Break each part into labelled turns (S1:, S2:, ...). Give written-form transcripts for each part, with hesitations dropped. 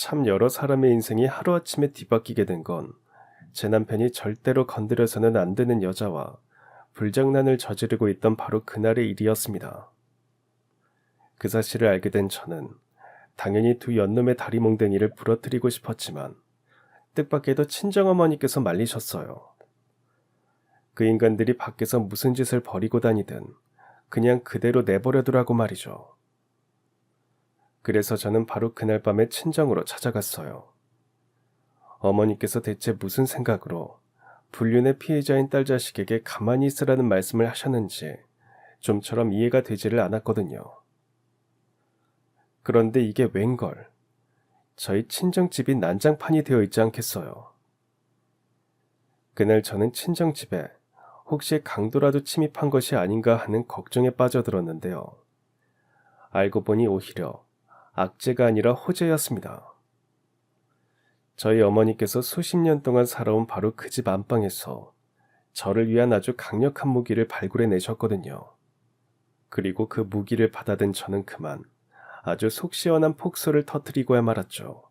S1: 참 여러 사람의 인생이 하루아침에 뒤바뀌게 된 건 제 남편이 절대로 건드려서는 안 되는 여자와 불장난을 저지르고 있던 바로 그날의 일이었습니다. 그 사실을 알게 된 저는 당연히 두 연놈의 다리몽댕이를 부러뜨리고 싶었지만 뜻밖에도 친정어머니께서 말리셨어요. 그 인간들이 밖에서 무슨 짓을 벌이고 다니든 그냥 그대로 내버려두라고 말이죠. 그래서 저는 바로 그날 밤에 친정으로 찾아갔어요. 어머니께서 대체 무슨 생각으로 불륜의 피해자인 딸 자식에게 가만히 있으라는 말씀을 하셨는지 좀처럼 이해가 되지를 않았거든요. 그런데 이게 웬걸, 저희 친정집이 난장판이 되어 있지 않겠어요. 그날 저는 친정집에 혹시 강도라도 침입한 것이 아닌가 하는 걱정에 빠져들었는데요. 알고 보니 오히려 악재가 아니라 호재였습니다. 저희 어머니께서 수십 년 동안 살아온 바로 그 집 안방에서 저를 위한 아주 강력한 무기를 발굴해 내셨거든요. 그리고 그 무기를 받아든 저는 그만 아주 속 시원한 폭소를 터뜨리고야 말았죠.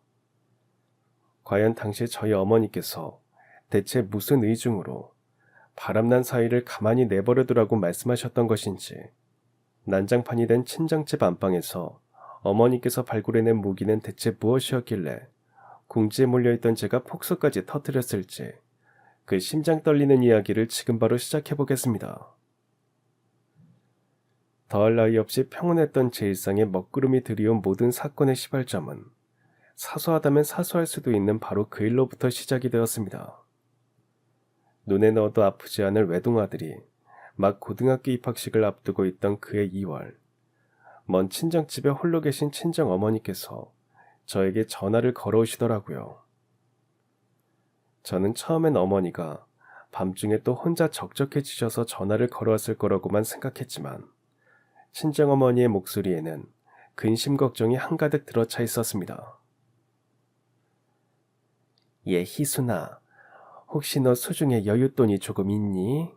S1: 과연 당시 저희 어머니께서 대체 무슨 의중으로 바람난 사이를 가만히 내버려두라고 말씀하셨던 것인지, 난장판이 된 친정집 안방에서 어머니께서 발굴해낸 무기는 대체 무엇이었길래 궁지에 몰려있던 제가 폭소까지 터뜨렸을지, 그 심장 떨리는 이야기를 지금 바로 시작해보겠습니다. 더할 나위 없이 평온했던 제 일상에 먹구름이 들이온 모든 사건의 시발점은 사소하다면 사소할 수도 있는 바로 그 일로부터 시작이 되었습니다. 눈에 넣어도 아프지 않을 외동아들이 막 고등학교 입학식을 앞두고 있던 그해 2월, 먼 친정집에 홀로 계신 친정어머니께서 저에게 전화를 걸어오시더라고요. 저는 처음엔 어머니가 밤중에 또 혼자 적적해지셔서 전화를 걸어왔을 거라고만 생각했지만 친정어머니의 목소리에는 근심 걱정이 한가득 들어차 있었습니다. 예, 희순아, 혹시 너 수중에 여윳돈이 조금 있니?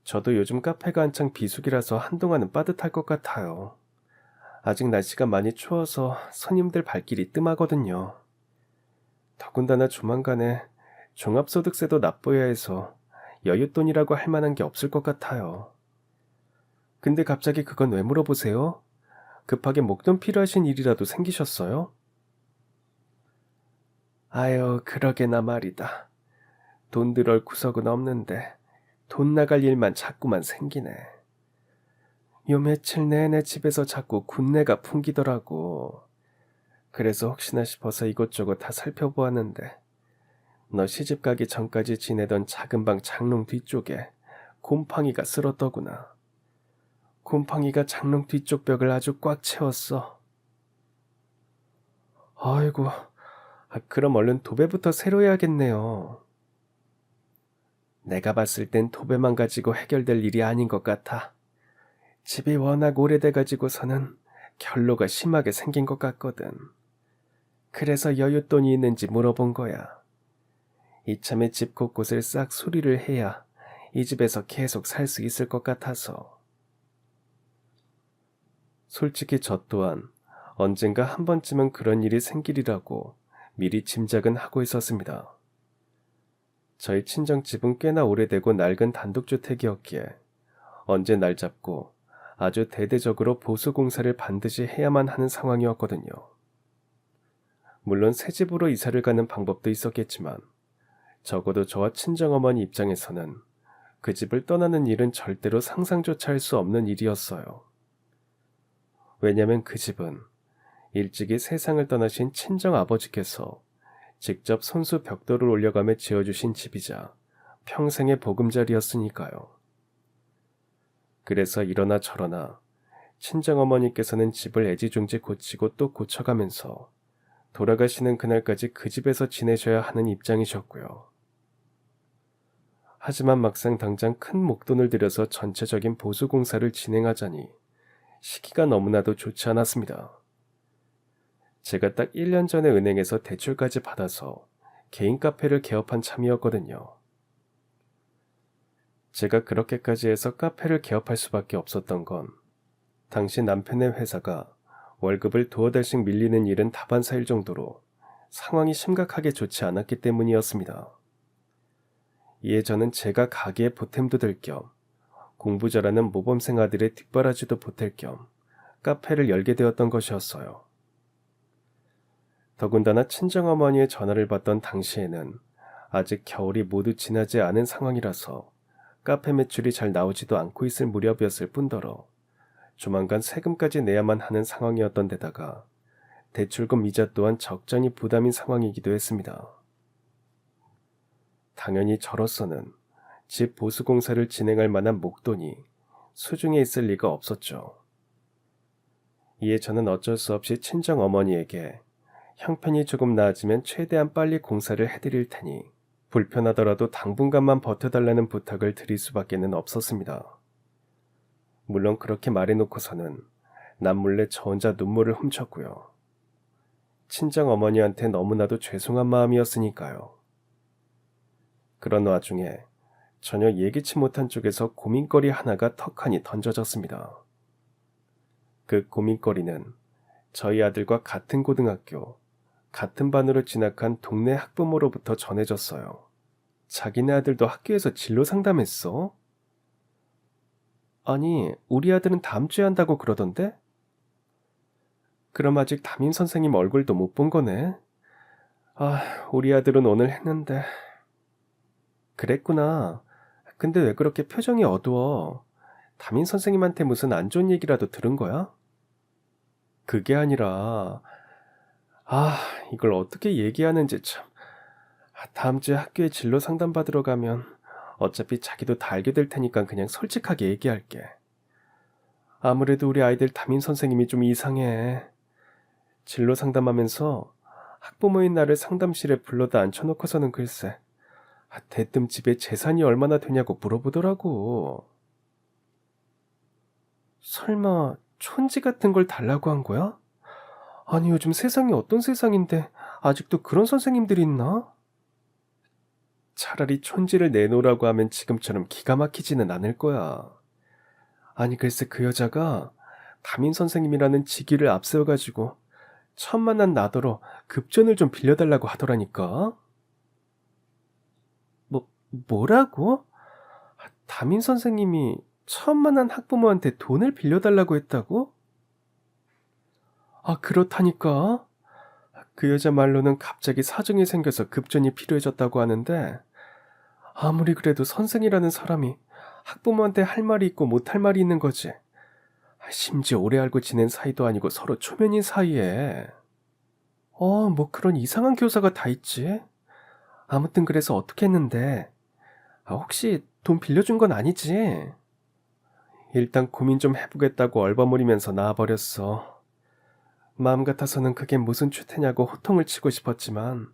S1: 저도 요즘 카페가 한창 비수기라서 한동안은 빠듯할 것 같아요. 아직 날씨가 많이 추워서 손님들 발길이 뜸하거든요. 더군다나 조만간에 종합소득세도 납부해야 해서 여윳돈이라고 할 만한 게 없을 것 같아요. 근데 갑자기 그건 왜 물어보세요? 급하게 목돈 필요하신 일이라도 생기셨어요? 아유, 그러게나 말이다. 돈 들어올 구석은 없는데 돈 나갈 일만 자꾸만 생기네. 요 며칠 내내 집에서 자꾸 군내가 풍기더라고. 그래서 혹시나 싶어서 이곳저곳 다 살펴보았는데 너 시집 가기 전까지 지내던 작은 방 장롱 뒤쪽에 곰팡이가 쓸었더구나. 곰팡이가 장롱 뒤쪽 벽을 아주 꽉 채웠어. 아이고, 그럼 얼른 도배부터 새로 해야겠네요. 내가 봤을 땐 도배만 가지고 해결될 일이 아닌 것 같아. 집이 워낙 오래돼 가지고서는 결로가 심하게 생긴 것 같거든. 그래서 여윳돈이 있는지 물어본 거야. 이참에 집 곳곳을 싹 수리를 해야 이 집에서 계속 살 수 있을 것 같아서. 솔직히 저 또한 언젠가 한 번쯤은 그런 일이 생기리라고 미리 짐작은 하고 있었습니다. 저희 친정집은 꽤나 오래되고 낡은 단독주택이었기에 언제 날 잡고 아주 대대적으로 보수공사를 반드시 해야만 하는 상황이었거든요. 물론 새 집으로 이사를 가는 방법도 있었겠지만 적어도 저와 친정어머니 입장에서는 그 집을 떠나는 일은 절대로 상상조차 할 수 없는 일이었어요. 왜냐면 그 집은 일찍이 세상을 떠나신 친정아버지께서 직접 손수 벽돌을 올려가며 지어주신 집이자 평생의 보금자리였으니까요. 그래서 이러나 저러나 친정어머니께서는 집을 애지중지 고치고 또 고쳐가면서 돌아가시는 그날까지 그 집에서 지내셔야 하는 입장이셨고요. 하지만 막상 당장 큰 목돈을 들여서 전체적인 보수공사를 진행하자니 시기가 너무나도 좋지 않았습니다. 제가 딱 1년 전에 은행에서 대출까지 받아서 개인 카페를 개업한 참이었거든요. 제가 그렇게까지 해서 카페를 개업할 수밖에 없었던 건 당시 남편의 회사가 월급을 두어 달씩 밀리는 일은 다반사일 정도로 상황이 심각하게 좋지 않았기 때문이었습니다. 이에 저는 제가 가게에 보탬도 될 겸 공부 잘하는 모범생 아들의 뒷바라지도 보탤 겸 카페를 열게 되었던 것이었어요. 더군다나 친정어머니의 전화를 받던 당시에는 아직 겨울이 모두 지나지 않은 상황이라서 카페 매출이 잘 나오지도 않고 있을 무렵이었을 뿐더러 조만간 세금까지 내야만 하는 상황이었던 데다가 대출금 이자 또한 적잖이 부담인 상황이기도 했습니다. 당연히 저로서는 집 보수공사를 진행할 만한 목돈이 수중에 있을 리가 없었죠. 이에 저는 어쩔 수 없이 친정어머니에게 형편이 조금 나아지면 최대한 빨리 공사를 해드릴 테니 불편하더라도 당분간만 버텨달라는 부탁을 드릴 수밖에는 없었습니다. 물론 그렇게 말해놓고서는 남몰래 저 혼자 눈물을 훔쳤고요. 친정어머니한테 너무나도 죄송한 마음이었으니까요. 그런 와중에 전혀 예기치 못한 쪽에서 고민거리 하나가 턱하니 던져졌습니다. 그 고민거리는 저희 아들과 같은 고등학교, 같은 반으로 진학한 동네 학부모로부터 전해졌어요. 자기네 아들도 학교에서 진로 상담했어? 아니, 우리 아들은 다음 주에 한다고 그러던데? 그럼 아직 담임 선생님 얼굴도 못 본 거네. 아, 우리 아들은 오늘 했는데. 그랬구나. 근데 왜 그렇게 표정이 어두워? 담임 선생님한테 무슨 안 좋은 얘기라도 들은 거야? 그게 아니라, 이걸 어떻게 얘기하는지 참. 다음 주에 학교에 진로 상담 받으러 가면 어차피 자기도 다 알게 될 테니까 그냥 솔직하게 얘기할게. 아무래도 우리 아이들 담임 선생님이 좀 이상해. 진로 상담하면서 학부모인 나를 상담실에 불러다 앉혀놓고서는 글쎄, 대뜸 집에 재산이 얼마나 되냐고 물어보더라고. 설마 촌지 같은 걸 달라고 한 거야? 아니, 요즘 세상이 어떤 세상인데 아직도 그런 선생님들이 있나? 차라리 촌지를 내놓으라고 하면 지금처럼 기가 막히지는 않을 거야. 아니, 글쎄 그 여자가 담임 선생님이라는 직위를 앞세워가지고 천만한 나더러 급전을 좀 빌려달라고 하더라니까. 뭐라고? 담임 선생님이 천만한 학부모한테 돈을 빌려달라고 했다고? 그렇다니까. 그 여자 말로는 갑자기 사정이 생겨서 급전이 필요해졌다고 하는데 아무리 그래도 선생이라는 사람이 학부모한테 할 말이 있고 못할 말이 있는 거지. 심지어 오래 알고 지낸 사이도 아니고 서로 초면인 사이에. 뭐 그런 이상한 교사가 다 있지. 아무튼 그래서 어떻게 했는데 혹시 돈 빌려준 건 아니지? 일단 고민 좀 해보겠다고 얼버무리면서 나와버렸어. 마음 같아서는 그게 무슨 추태냐고 호통을 치고 싶었지만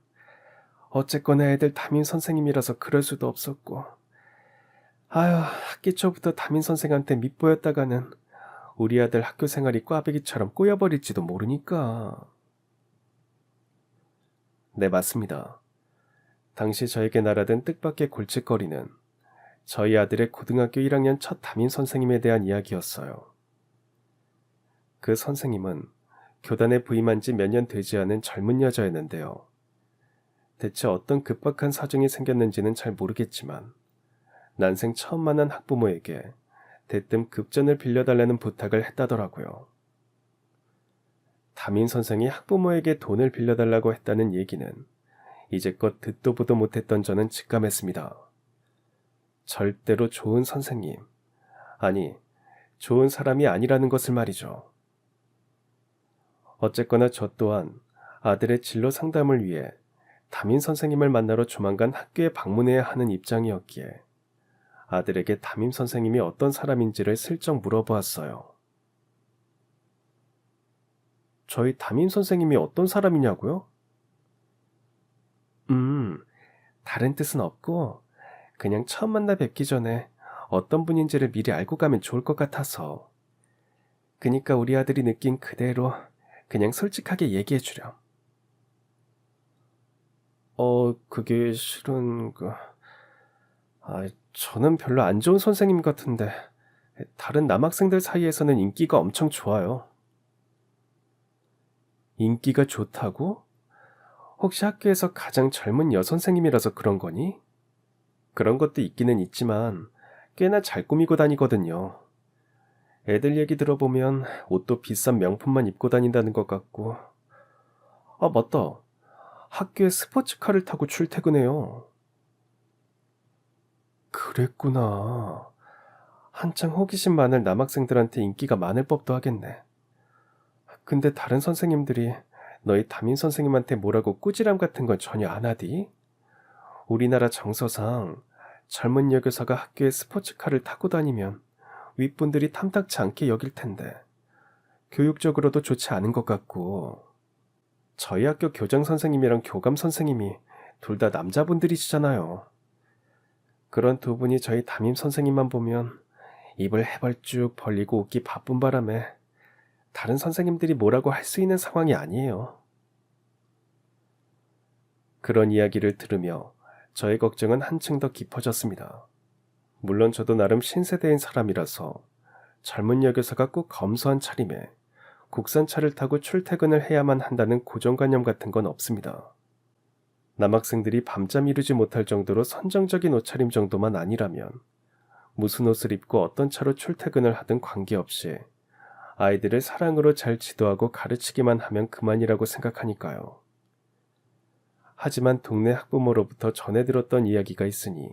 S1: 어쨌거나 애들 담임 선생님이라서 그럴 수도 없었고 학기 초부터 담임 선생한테 밉보였다가는 우리 아들 학교 생활이 꽈배기처럼 꼬여버릴지도 모르니까. 네, 맞습니다. 당시 저에게 날아든 뜻밖의 골칫거리는 저희 아들의 고등학교 1학년 첫 담임 선생님에 대한 이야기였어요. 그 선생님은 교단에 부임한 지 몇 년 되지 않은 젊은 여자였는데요. 대체 어떤 급박한 사정이 생겼는지는 잘 모르겠지만 난생 처음 만난 학부모에게 대뜸 급전을 빌려달라는 부탁을 했다더라고요. 담임 선생이 학부모에게 돈을 빌려달라고 했다는 얘기는 이제껏 듣도 보도 못했던 저는 직감했습니다. 절대로 좋은 선생님, 아니 좋은 사람이 아니라는 것을 말이죠. 어쨌거나 저 또한 아들의 진로 상담을 위해 담임 선생님을 만나러 조만간 학교에 방문해야 하는 입장이었기에 아들에게 담임 선생님이 어떤 사람인지를 슬쩍 물어보았어요. 저희 담임 선생님이 어떤 사람이냐고요? 다른 뜻은 없고 그냥 처음 만나 뵙기 전에 어떤 분인지를 미리 알고 가면 좋을 것 같아서. 그니까 우리 아들이 느낀 그대로 그냥 솔직하게 얘기해 주렴. 그게 실은 저는 별로 안 좋은 선생님 같은데 다른 남학생들 사이에서는 인기가 엄청 좋아요. 인기가 좋다고? 혹시 학교에서 가장 젊은 여선생님이라서 그런 거니? 그런 것도 있기는 있지만 꽤나 잘 꾸미고 다니거든요. 애들 얘기 들어보면 옷도 비싼 명품만 입고 다닌다는 것 같고. 아, 맞다. 학교에 스포츠카를 타고 출퇴근해요. 그랬구나. 한창 호기심 많을 남학생들한테 인기가 많을 법도 하겠네. 근데 다른 선생님들이 너희 담임 선생님한테 뭐라고 꾸지람 같은 건 전혀 안 하디? 우리나라 정서상 젊은 여교사가 학교에 스포츠카를 타고 다니면 윗분들이 탐탁치 않게 여길 텐데 교육적으로도 좋지 않은 것 같고. 저희 학교 교장 선생님이랑 교감 선생님이 둘 다 남자분들이시잖아요. 그런 두 분이 저희 담임 선생님만 보면 입을 해벌쭉 벌리고 웃기 바쁜 바람에 다른 선생님들이 뭐라고 할 수 있는 상황이 아니에요. 그런 이야기를 들으며 저의 걱정은 한층 더 깊어졌습니다. 물론 저도 나름 신세대인 사람이라서 젊은 여교사가 꼭 검소한 차림에 국산차를 타고 출퇴근을 해야만 한다는 고정관념 같은 건 없습니다. 남학생들이 밤잠 이루지 못할 정도로 선정적인 옷차림 정도만 아니라면 무슨 옷을 입고 어떤 차로 출퇴근을 하든 관계없이 아이들을 사랑으로 잘 지도하고 가르치기만 하면 그만이라고 생각하니까요. 하지만 동네 학부모로부터 전해 들었던 이야기가 있으니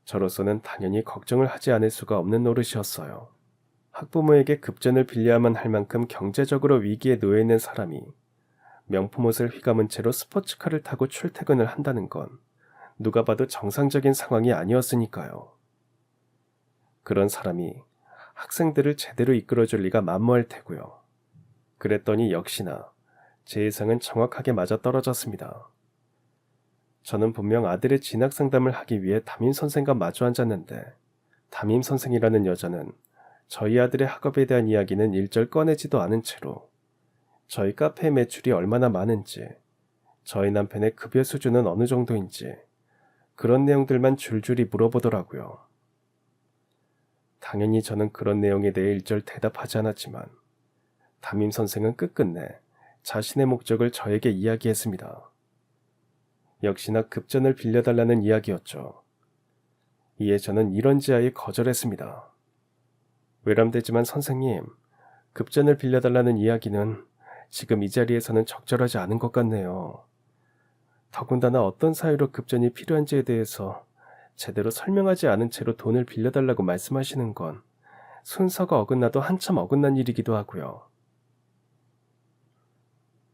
S1: 저로서는 당연히 걱정을 하지 않을 수가 없는 노릇이었어요. 학부모에게 급전을 빌려야만 할 만큼 경제적으로 위기에 놓여 있는 사람이 명품 옷을 휘감은 채로 스포츠카를 타고 출퇴근을 한다는 건 누가 봐도 정상적인 상황이 아니었으니까요. 그런 사람이 학생들을 제대로 이끌어줄 리가 만무할 테고요. 그랬더니 역시나 제 예상은 정확하게 맞아떨어졌습니다. 저는 분명 아들의 진학 상담을 하기 위해 담임 선생과 마주 앉았는데 담임 선생이라는 여자는 저희 아들의 학업에 대한 이야기는 일절 꺼내지도 않은 채로 저희 카페 매출이 얼마나 많은지, 저희 남편의 급여 수준은 어느 정도인지 그런 내용들만 줄줄이 물어보더라고요. 당연히 저는 그런 내용에 대해 일절 대답하지 않았지만 담임 선생은 끝끝내 자신의 목적을 저에게 이야기했습니다. 역시나 급전을 빌려달라는 이야기였죠. 이에 저는 이런지하에 거절했습니다. 외람되지만 선생님, 급전을 빌려달라는 이야기는 지금 이 자리에서는 적절하지 않은 것 같네요. 더군다나 어떤 사유로 급전이 필요한지에 대해서 제대로 설명하지 않은 채로 돈을 빌려달라고 말씀하시는 건 순서가 어긋나도 한참 어긋난 일이기도 하고요.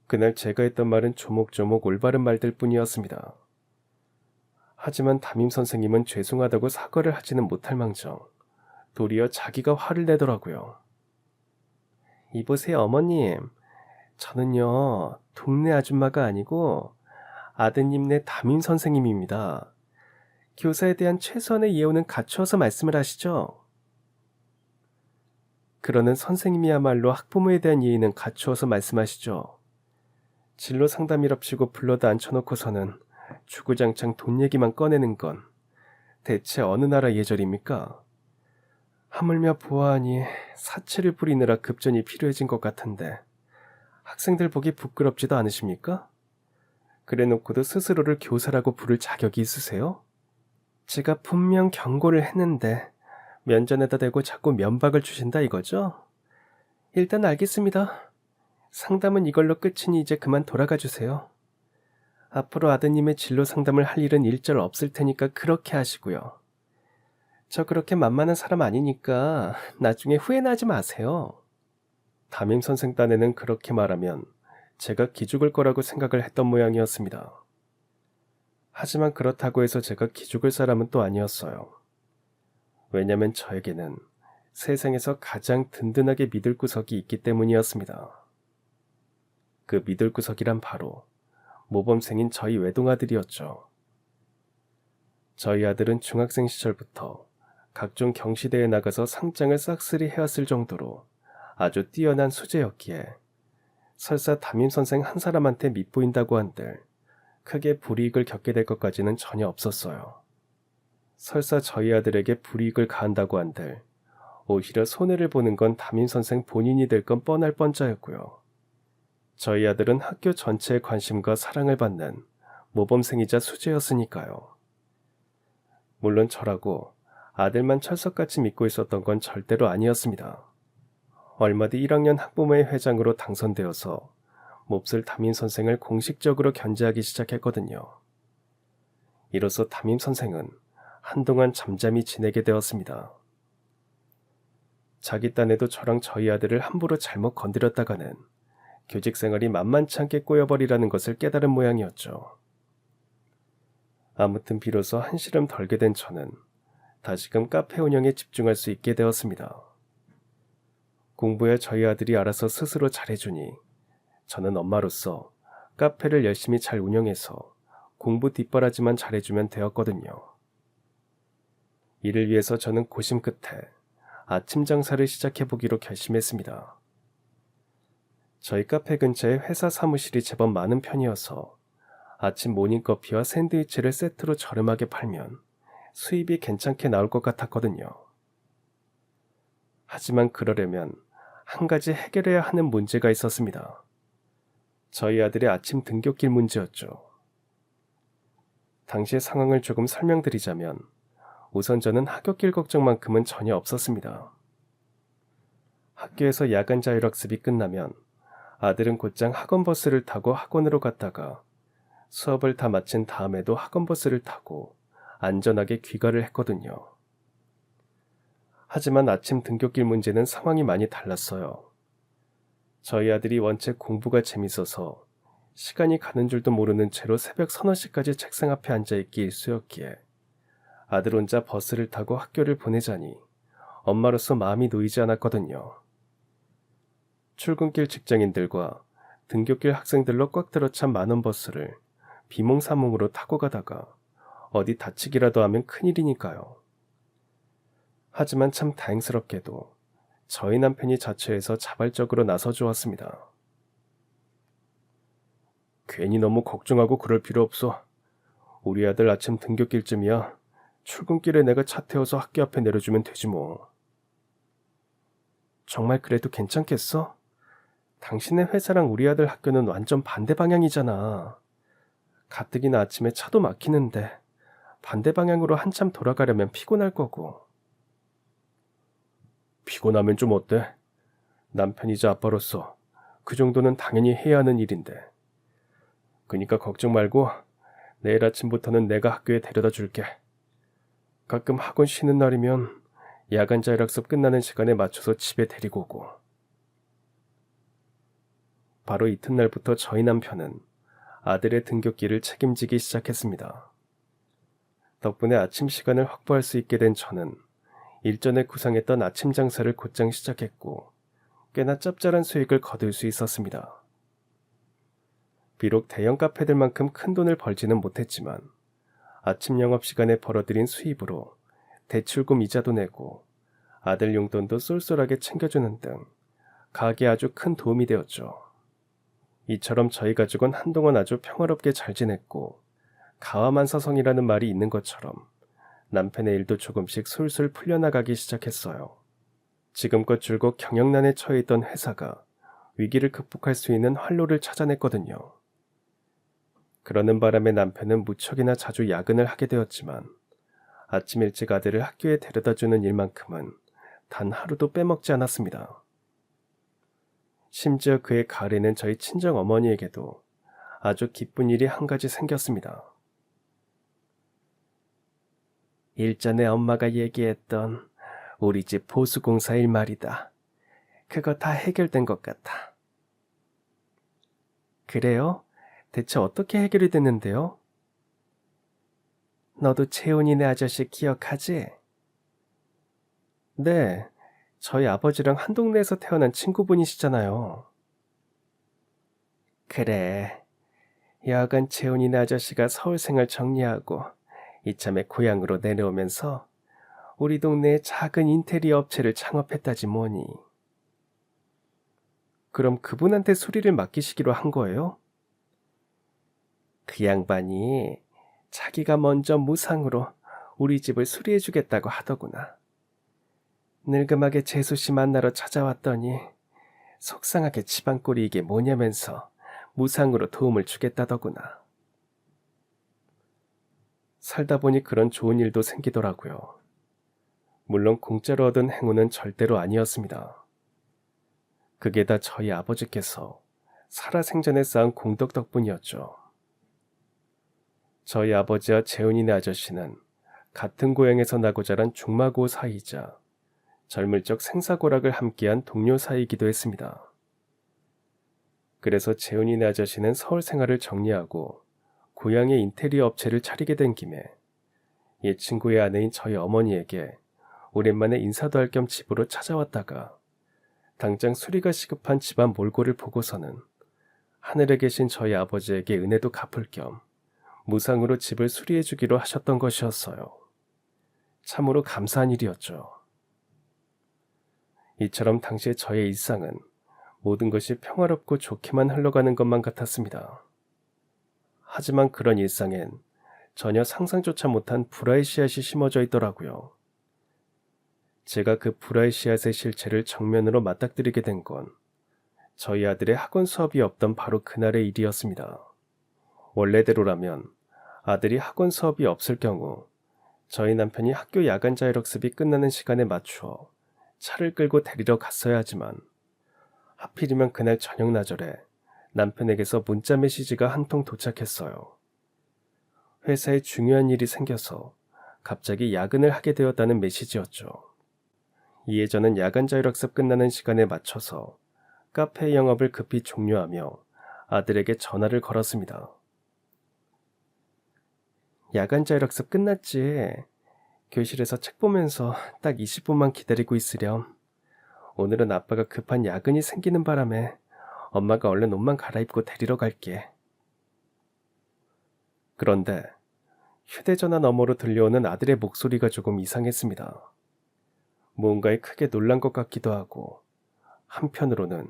S1: 그날 제가 했던 말은 조목조목 올바른 말들 뿐이었습니다. 하지만 담임 선생님은 죄송하다고 사과를 하지는 못할 망정 도리어 자기가 화를 내더라고요. 이보세요 어머님, 저는요 동네 아줌마가 아니고 아드님네 담임 선생님입니다. 교사에 대한 최소한의 예우는 갖추어서 말씀을 하시죠. 그러는 선생님이야말로 학부모에 대한 예의는 갖추어서 말씀하시죠. 진로 상담이랍시고 불러다 앉혀놓고서는 주구장창 돈 얘기만 꺼내는 건 대체 어느 나라 예절입니까? 하물며 보아하니 사치를 부리느라 급전이 필요해진 것 같은데 학생들 보기 부끄럽지도 않으십니까? 그래놓고도 스스로를 교사라고 부를 자격이 있으세요? 제가 분명 경고를 했는데 면전에다 대고 자꾸 면박을 주신다 이거죠? 일단 알겠습니다. 상담은 이걸로 끝이니 이제 그만 돌아가 주세요. 앞으로 아드님의 진로 상담을 할 일은 일절 없을 테니까 그렇게 하시고요. 저 그렇게 만만한 사람 아니니까 나중에 후회나 하지 마세요. 담임 선생 딴에는 그렇게 말하면 제가 기죽을 거라고 생각을 했던 모양이었습니다. 하지만 그렇다고 해서 제가 기죽을 사람은 또 아니었어요. 왜냐면 저에게는 세상에서 가장 든든하게 믿을 구석이 있기 때문이었습니다. 그 믿을 구석이란 바로 모범생인 저희 외동아들이었죠. 저희 아들은 중학생 시절부터 각종 경시대에 나가서 상장을 싹쓸이 해왔을 정도로 아주 뛰어난 수재였기에 설사 담임 선생 한 사람한테 밉보인다고 한들 크게 불이익을 겪게 될 것까지는 전혀 없었어요. 설사 저희 아들에게 불이익을 가한다고 한들 오히려 손해를 보는 건 담임 선생 본인이 될 건 뻔할 뻔짜였고요. 저희 아들은 학교 전체의 관심과 사랑을 받는 모범생이자 수재였으니까요. 물론 저라고 아들만 철석같이 믿고 있었던 건 절대로 아니었습니다. 얼마 뒤 1학년 학부모회 회장으로 당선되어서 몹쓸 담임 선생을 공식적으로 견제하기 시작했거든요. 이로써 담임 선생은 한동안 잠잠히 지내게 되었습니다. 자기 딴에도 저랑 저희 아들을 함부로 잘못 건드렸다가는 교직 생활이 만만치 않게 꼬여버리라는 것을 깨달은 모양이었죠. 아무튼 비로소 한시름 덜게 된 저는 다시금 카페 운영에 집중할 수 있게 되었습니다. 공부야 저희 아들이 알아서 스스로 잘해주니 저는 엄마로서 카페를 열심히 잘 운영해서 공부 뒷바라지만 잘해주면 되었거든요. 이를 위해서 저는 고심 끝에 아침 장사를 시작해보기로 결심했습니다. 저희 카페 근처에 회사 사무실이 제법 많은 편이어서 아침 모닝커피와 샌드위치를 세트로 저렴하게 팔면 수입이 괜찮게 나올 것 같았거든요. 하지만 그러려면 한 가지 해결해야 하는 문제가 있었습니다. 저희 아들의 아침 등굣길 문제였죠. 당시의 상황을 조금 설명드리자면 우선 저는 하굣길 걱정만큼은 전혀 없었습니다. 학교에서 야간 자율학습이 끝나면 아들은 곧장 학원버스를 타고 학원으로 갔다가 수업을 다 마친 다음에도 학원버스를 타고 안전하게 귀가를 했거든요. 하지만 아침 등굣길 문제는 상황이 많이 달랐어요. 저희 아들이 원체 공부가 재밌어서 시간이 가는 줄도 모르는 채로 새벽 서너 시까지 책상 앞에 앉아있기 일쑤였기에 아들 혼자 버스를 타고 학교를 보내자니 엄마로서 마음이 놓이지 않았거든요. 출근길 직장인들과 등굣길 학생들로 꽉 들어찬 만원 버스를 비몽사몽으로 타고 가다가 어디 다치기라도 하면 큰일이니까요. 하지만 참 다행스럽게도 저희 남편이 자처해서 자발적으로 나서주었습니다. 괜히 너무 걱정하고 그럴 필요 없어. 우리 아들 아침 등굣길쯤이야. 출근길에 내가 차 태워서 학교 앞에 내려주면 되지 뭐. 정말 그래도 괜찮겠어? 당신의 회사랑 우리 아들 학교는 완전 반대 방향이잖아. 가뜩이나 아침에 차도 막히는데 반대 방향으로 한참 돌아가려면 피곤할 거고. 피곤하면 좀 어때? 남편이자 아빠로서 그 정도는 당연히 해야 하는 일인데. 그니까 걱정 말고 내일 아침부터는 내가 학교에 데려다 줄게. 가끔 학원 쉬는 날이면 야간 자율학습 끝나는 시간에 맞춰서 집에 데리고 오고. 바로 이튿날부터 저희 남편은 아들의 등굣길을 책임지기 시작했습니다. 덕분에 아침 시간을 확보할 수 있게 된 저는 일전에 구상했던 아침 장사를 곧장 시작했고 꽤나 짭짤한 수익을 거둘 수 있었습니다. 비록 대형 카페들만큼 큰 돈을 벌지는 못했지만 아침 영업시간에 벌어들인 수입으로 대출금 이자도 내고 아들 용돈도 쏠쏠하게 챙겨주는 등 가게에 아주 큰 도움이 되었죠. 이처럼 저희 가족은 한동안 아주 평화롭게 잘 지냈고 가와만사성이라는 말이 있는 것처럼 남편의 일도 조금씩 술술 풀려나가기 시작했어요. 지금껏 줄곧 경영난에 처해 있던 회사가 위기를 극복할 수 있는 활로를 찾아냈거든요. 그러는 바람에 남편은 무척이나 자주 야근을 하게 되었지만 아침 일찍 아들을 학교에 데려다주는 일만큼은 단 하루도 빼먹지 않았습니다. 심지어 그의 가을에는 저희 친정 어머니에게도 아주 기쁜 일이 한 가지 생겼습니다. 일전에 엄마가 얘기했던 우리 집 보수공사 일 말이다. 그거 다 해결된 것 같아. 그래요? 대체 어떻게 해결이 됐는데요? 너도 채훈이네 아저씨 기억하지? 네, 저희 아버지랑 한 동네에서 태어난 친구분이시잖아요. 그래, 여하간 채훈이네 아저씨가 서울 생활 정리하고 이참에 고향으로 내려오면서 우리 동네에 작은 인테리어 업체를 창업했다지 뭐니. 그럼 그분한테 수리를 맡기시기로 한 거예요? 그 양반이 자기가 먼저 무상으로 우리 집을 수리해주겠다고 하더구나. 늙음하게 재수씨 만나러 찾아왔더니 속상하게 집안꼴이 이게 뭐냐면서 무상으로 도움을 주겠다더구나. 살다 보니 그런 좋은 일도 생기더라고요. 물론 공짜로 얻은 행운은 절대로 아니었습니다. 그게 다 저희 아버지께서 살아생전에 쌓은 공덕 덕분이었죠. 저희 아버지와 재훈이네 아저씨는 같은 고향에서 나고 자란 중마고 사이이자 젊을 적 생사고락을 함께한 동료 사이이기도 했습니다. 그래서 재훈이네 아저씨는 서울 생활을 정리하고 고향의 인테리어 업체를 차리게 된 김에 옛 친구의 아내인 저희 어머니에게 오랜만에 인사도 할 겸 집으로 찾아왔다가 당장 수리가 시급한 집안 몰골을 보고서는 하늘에 계신 저희 아버지에게 은혜도 갚을 겸 무상으로 집을 수리해 주기로 하셨던 것이었어요. 참으로 감사한 일이었죠. 이처럼 당시의 저의 일상은 모든 것이 평화롭고 좋게만 흘러가는 것만 같았습니다. 하지만 그런 일상엔 전혀 상상조차 못한 불화의 씨앗이 심어져 있더라고요. 제가 그 불화의 씨앗의 실체를 정면으로 맞닥뜨리게 된 건 저희 아들의 학원 수업이 없던 바로 그날의 일이었습니다. 원래대로라면 아들이 학원 수업이 없을 경우 저희 남편이 학교 야간 자율학습이 끝나는 시간에 맞추어 차를 끌고 데리러 갔어야 하지만 하필이면 그날 저녁 나절에 남편에게서 문자 메시지가 한 통 도착했어요. 회사에 중요한 일이 생겨서 갑자기 야근을 하게 되었다는 메시지였죠. 이에 저는 야간 자율학습 끝나는 시간에 맞춰서 카페 영업을 급히 종료하며 아들에게 전화를 걸었습니다. 야간 자율학습 끝났지. 교실에서 책 보면서 딱 20분만 기다리고 있으렴. 오늘은 아빠가 급한 야근이 생기는 바람에 엄마가 얼른 옷만 갈아입고 데리러 갈게. 그런데 휴대전화 너머로 들려오는 아들의 목소리가 조금 이상했습니다. 무언가에 크게 놀란 것 같기도 하고 한편으로는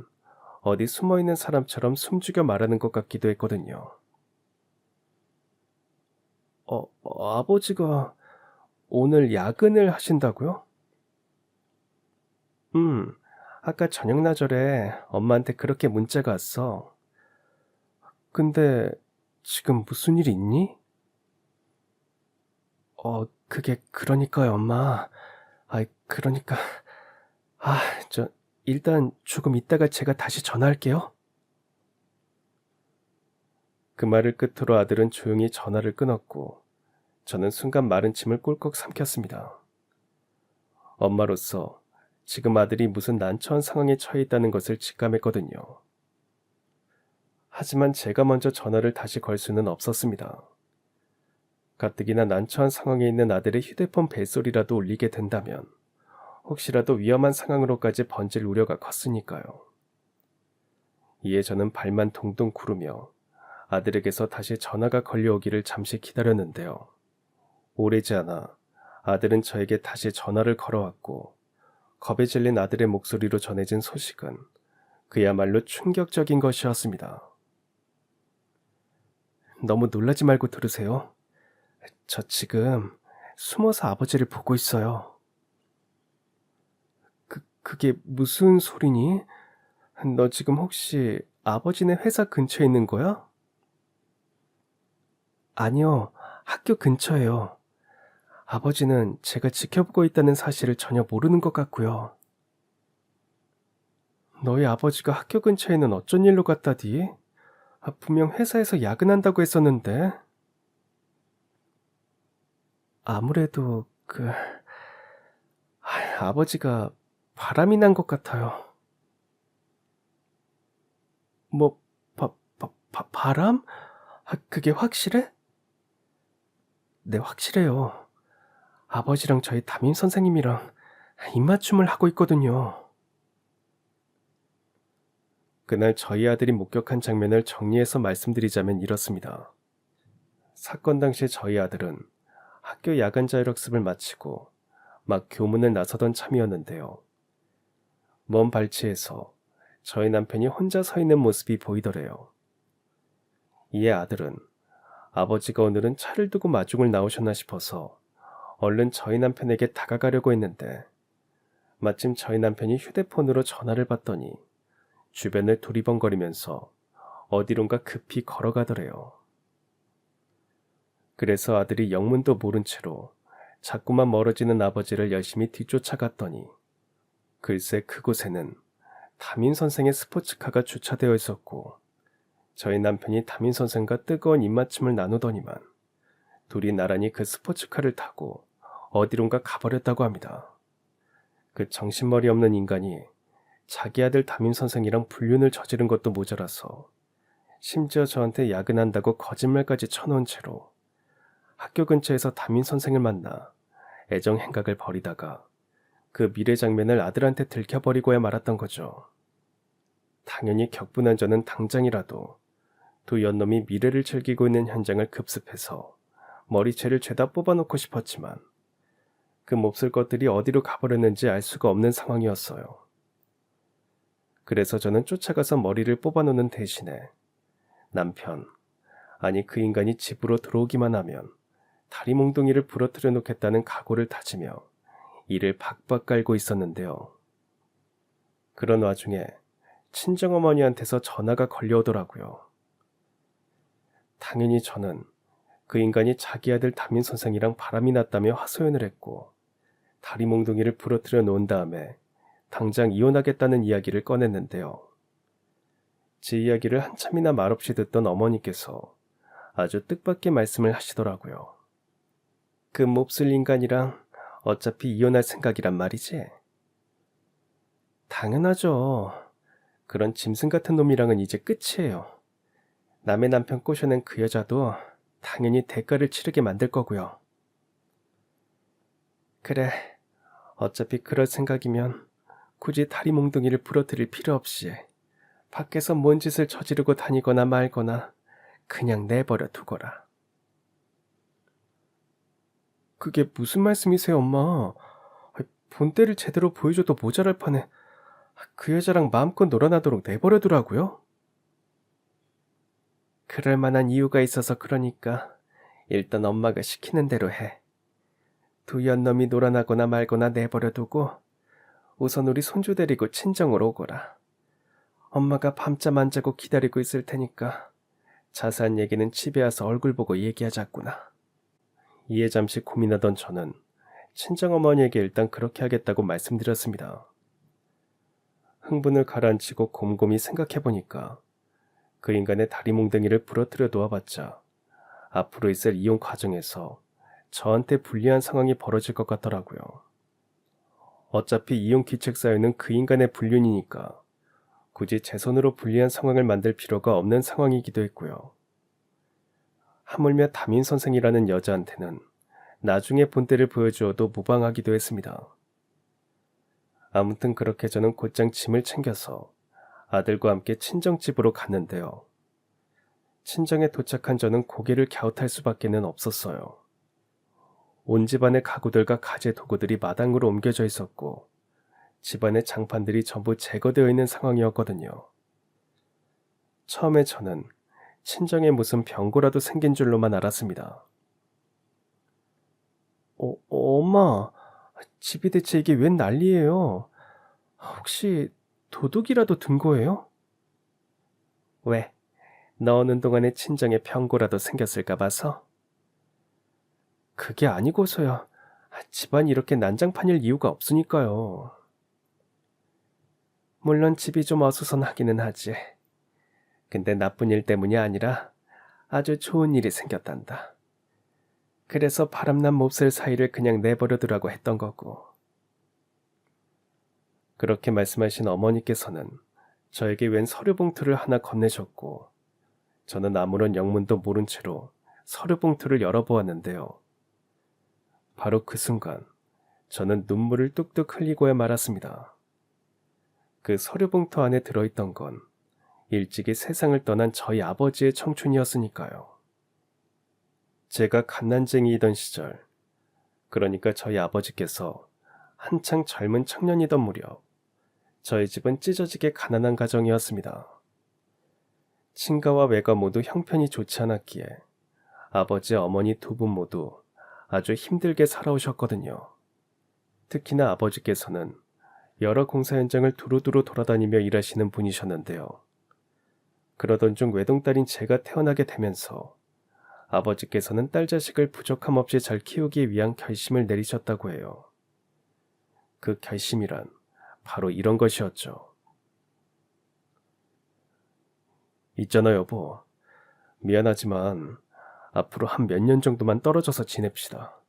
S1: 어디 숨어있는 사람처럼 숨죽여 말하는 것 같기도 했거든요. 아버지가 오늘 야근을 하신다고요? 아까 저녁 나절에 엄마한테 그렇게 문자가 왔어. 근데 지금 무슨 일 있니? 그게 그러니까요, 엄마. 그러니까. 일단 조금 있다가 제가 다시 전화할게요. 그 말을 끝으로 아들은 조용히 전화를 끊었고 저는 순간 마른 침을 꿀꺽 삼켰습니다. 엄마로서 지금 아들이 무슨 난처한 상황에 처해 있다는 것을 직감했거든요. 하지만 제가 먼저 전화를 다시 걸 수는 없었습니다. 가뜩이나 난처한 상황에 있는 아들의 휴대폰 벨소리라도 울리게 된다면 혹시라도 위험한 상황으로까지 번질 우려가 컸으니까요. 이에 저는 발만 동동 구르며 아들에게서 다시 전화가 걸려오기를 잠시 기다렸는데요. 오래지 않아 아들은 저에게 다시 전화를 걸어왔고 겁에 질린 아들의 목소리로 전해진 소식은 그야말로 충격적인 것이었습니다. 너무 놀라지 말고 들으세요. 저 지금 숨어서 아버지를 보고 있어요. 그게 무슨 소리니? 너 지금 혹시 아버지네 회사 근처에 있는 거야? 아니요, 학교 근처예요. 아버지는 제가 지켜보고 있다는 사실을 전혀 모르는 것 같고요. 너희 아버지가 학교 근처에는 어쩐 일로 갔다디? 분명 회사에서 야근한다고 했었는데. 아무래도 아버지가 바람이 난 것 같아요. 뭐, 바람? 그게 확실해? 네, 확실해요. 아버지랑 저희 담임 선생님이랑 입맞춤을 하고 있거든요. 그날 저희 아들이 목격한 장면을 정리해서 말씀드리자면 이렇습니다. 사건 당시 저희 아들은 학교 야간 자율학습을 마치고 막 교문을 나서던 참이었는데요. 먼 발치에서 저희 남편이 혼자 서 있는 모습이 보이더래요. 이에 아들은 아버지가 오늘은 차를 두고 마중을 나오셨나 싶어서 얼른 저희 남편에게 다가가려고 했는데 마침 저희 남편이 휴대폰으로 전화를 받더니 주변을 두리번거리면서 어디론가 급히 걸어가더래요. 그래서 아들이 영문도 모른 채로 자꾸만 멀어지는 아버지를 열심히 뒤쫓아갔더니 글쎄 그곳에는 담임 선생의 스포츠카가 주차되어 있었고 저희 남편이 담임 선생과 뜨거운 입맞춤을 나누더니만 둘이 나란히 그 스포츠카를 타고 어디론가 가버렸다고 합니다. 그 정신머리 없는 인간이 자기 아들 담임 선생이랑 불륜을 저지른 것도 모자라서 심지어 저한테 야근한다고 거짓말까지 쳐놓은 채로 학교 근처에서 담임 선생을 만나 애정 행각을 벌이다가 그 미래 장면을 아들한테 들켜버리고야 말았던 거죠. 당연히 격분한 저는 당장이라도 두 연놈이 미래를 즐기고 있는 현장을 급습해서 머리채를 죄다 뽑아놓고 싶었지만 그 몹쓸 것들이 어디로 가버렸는지 알 수가 없는 상황이었어요. 그래서 저는 쫓아가서 머리를 뽑아놓는 대신에 남편, 아니 그 인간이 집으로 들어오기만 하면 다리 몽둥이를 부러뜨려 놓겠다는 각오를 다지며 이를 박박 깔고 있었는데요. 그런 와중에 친정어머니한테서 전화가 걸려오더라고요. 당연히 저는 그 인간이 자기 아들 담임 선생이랑 바람이 났다며 하소연을 했고 다리 몽둥이를 부러뜨려 놓은 다음에 당장 이혼하겠다는 이야기를 꺼냈는데요. 제 이야기를 한참이나 말없이 듣던 어머니께서 아주 뜻밖의 말씀을 하시더라고요. 그 몹쓸 인간이랑 어차피 이혼할 생각이란 말이지? 당연하죠. 그런 짐승 같은 놈이랑은 이제 끝이에요. 남의 남편 꼬셔낸 그 여자도 당연히 대가를 치르게 만들 거고요. 그래, 어차피 그럴 생각이면 굳이 다리 몽둥이를 부러뜨릴 필요 없이 밖에서 뭔 짓을 저지르고 다니거나 말거나 그냥 내버려 두거라. 그게 무슨 말씀이세요, 엄마? 본때를 제대로 보여줘도 모자랄 판에 그 여자랑 마음껏 놀아나도록 내버려 두라고요? 그럴 만한 이유가 있어서 그러니까 일단 엄마가 시키는 대로 해. 두 연놈이 놀아나거나 말거나 내버려 두고 우선 우리 손주 데리고 친정으로 오거라. 엄마가 밤잠 안 자고 기다리고 있을 테니까 자세한 얘기는 집에 와서 얼굴 보고 얘기하자꾸나. 이에 잠시 고민하던 저는 친정어머니에게 일단 그렇게 하겠다고 말씀드렸습니다. 흥분을 가라앉히고 곰곰이 생각해보니까 그 인간의 다리 몽둥이를 부러뜨려 놓아봤자 앞으로 있을 이혼 과정에서 저한테 불리한 상황이 벌어질 것 같더라고요. 어차피 이혼 기책 사유는 그 인간의 불륜이니까 굳이 제 손으로 불리한 상황을 만들 필요가 없는 상황이기도 했고요. 하물며 담임 선생이라는 여자한테는 나중에 본때를 보여주어도 무방하기도 했습니다. 아무튼 그렇게 저는 곧장 짐을 챙겨서 아들과 함께 친정집으로 갔는데요. 친정에 도착한 저는 고개를 갸웃할 수밖에는 없었어요. 온 집안의 가구들과 가재 도구들이 마당으로 옮겨져 있었고 집안의 장판들이 전부 제거되어 있는 상황이었거든요. 처음에 저는 친정에 무슨 병고라도 생긴 줄로만 알았습니다. 엄마, 집이 대체 이게 웬 난리예요? 혹시 도둑이라도 든 거예요? 왜? 너 오는 동안에 친정에 병고라도 생겼을까 봐서? 그게 아니고서야 집안이 이렇게 난장판일 이유가 없으니까요. 물론 집이 좀 어수선하기는 하지. 근데 나쁜 일 때문이 아니라 아주 좋은 일이 생겼단다. 그래서 바람난 몹쓸 사이를 그냥 내버려두라고 했던 거고. 그렇게 말씀하신 어머니께서는 저에게 웬 서류 봉투를 하나 건네줬고 저는 아무런 영문도 모른 채로 서류 봉투를 열어보았는데요. 바로 그 순간 저는 눈물을 뚝뚝 흘리고야 말았습니다. 그 서류 봉투 안에 들어있던 건 일찍이 세상을 떠난 저희 아버지의 청춘이었으니까요. 제가 갓난쟁이이던 시절, 그러니까 저희 아버지께서 한창 젊은 청년이던 무렵 저희 집은 찢어지게 가난한 가정이었습니다. 친가와 외가 모두 형편이 좋지 않았기에 아버지, 어머니 두 분 모두 아주 힘들게 살아오셨거든요. 특히나 아버지께서는 여러 공사 현장을 두루두루 돌아다니며 일하시는 분이셨는데요. 그러던 중 외동딸인 제가 태어나게 되면서 아버지께서는 딸 자식을 부족함 없이 잘 키우기 위한 결심을 내리셨다고 해요. 그 결심이란 바로 이런 것이었죠. 있잖아 여보. 미안하지만 앞으로 한 몇 년 정도만 떨어져서 지냅시다.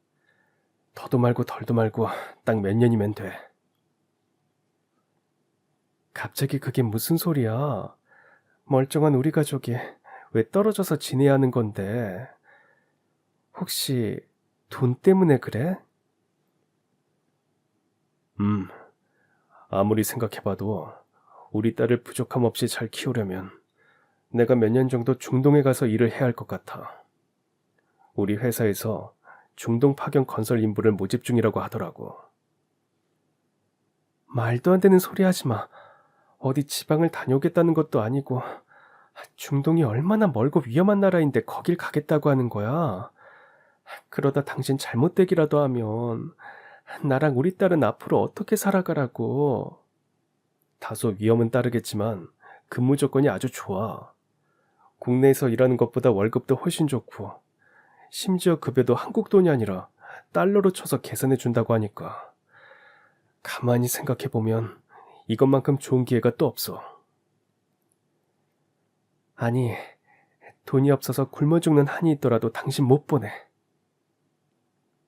S1: 더도 말고 덜도 말고 딱 몇 년이면 돼. 갑자기 그게 무슨 소리야? 멀쩡한 우리 가족이 왜 떨어져서 지내야 하는 건데? 혹시 돈 때문에 그래? 아무리 생각해봐도 우리 딸을 부족함 없이 잘 키우려면 내가 몇 년 정도 중동에 가서 일을 해야 할 것 같아. 우리 회사에서 중동 파견 건설 인부를 모집 중이라고 하더라고. 말도 안 되는 소리 하지 마. 어디 지방을 다녀오겠다는 것도 아니고 중동이 얼마나 멀고 위험한 나라인데 거길 가겠다고 하는 거야. 그러다 당신 잘못되기라도 하면 나랑 우리 딸은 앞으로 어떻게 살아가라고. 다소 위험은 따르겠지만 근무 조건이 아주 좋아. 국내에서 일하는 것보다 월급도 훨씬 좋고 심지어 급여도 한국 돈이 아니라 달러로 쳐서 계산해 준다고 하니까 가만히 생각해보면 이것만큼 좋은 기회가 또 없어. 아니, 돈이 없어서 굶어 죽는 한이 있더라도 당신 못 보내.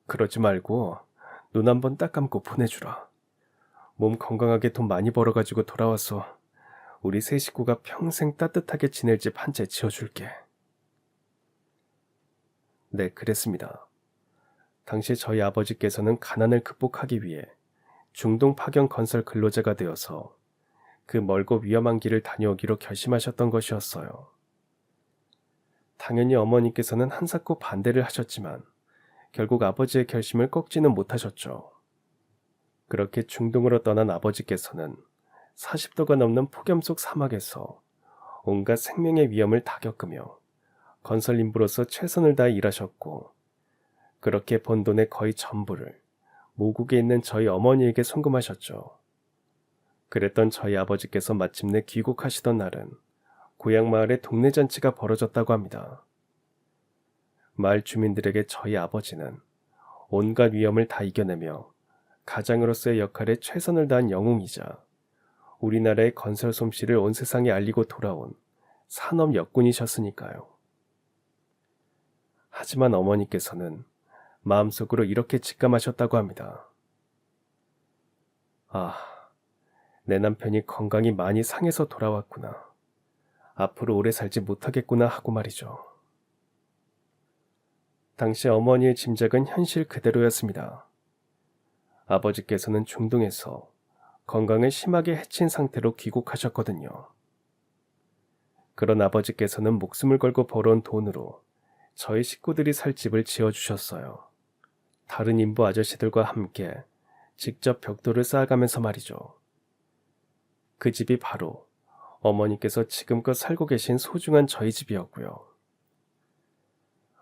S1: 그러지 말고 눈 한번 딱 감고 보내주라. 몸 건강하게 돈 많이 벌어가지고 돌아와서 우리 세 식구가 평생 따뜻하게 지낼 집 한 채 지어줄게. 네, 그랬습니다. 당시 저희 아버지께서는 가난을 극복하기 위해 중동 파견 건설 근로자가 되어서 그 멀고 위험한 길을 다녀오기로 결심하셨던 것이었어요. 당연히 어머니께서는 한사코 반대를 하셨지만 결국 아버지의 결심을 꺾지는 못하셨죠. 그렇게 중동으로 떠난 아버지께서는 40도가 넘는 폭염 속 사막에서 온갖 생명의 위험을 다 겪으며 건설 인부로서 최선을 다해 일하셨고, 그렇게 번 돈의 거의 전부를 모국에 있는 저희 어머니에게 송금하셨죠. 그랬던 저희 아버지께서 마침내 귀국하시던 날은 고향 마을에 동네 잔치가 벌어졌다고 합니다. 마을 주민들에게 저희 아버지는 온갖 위험을 다 이겨내며 가장으로서의 역할에 최선을 다한 영웅이자 우리나라의 건설 솜씨를 온 세상에 알리고 돌아온 산업 역군이셨으니까요. 하지만 어머니께서는 마음속으로 이렇게 직감하셨다고 합니다. 아, 내 남편이 건강이 많이 상해서 돌아왔구나. 앞으로 오래 살지 못하겠구나 하고 말이죠. 당시 어머니의 짐작은 현실 그대로였습니다. 아버지께서는 중동에서 건강을 심하게 해친 상태로 귀국하셨거든요. 그런 아버지께서는 목숨을 걸고 벌어온 돈으로 저희 식구들이 살 집을 지어주셨어요. 다른 인부 아저씨들과 함께 직접 벽돌을 쌓아가면서 말이죠. 그 집이 바로 어머니께서 지금껏 살고 계신 소중한 저희 집이었고요.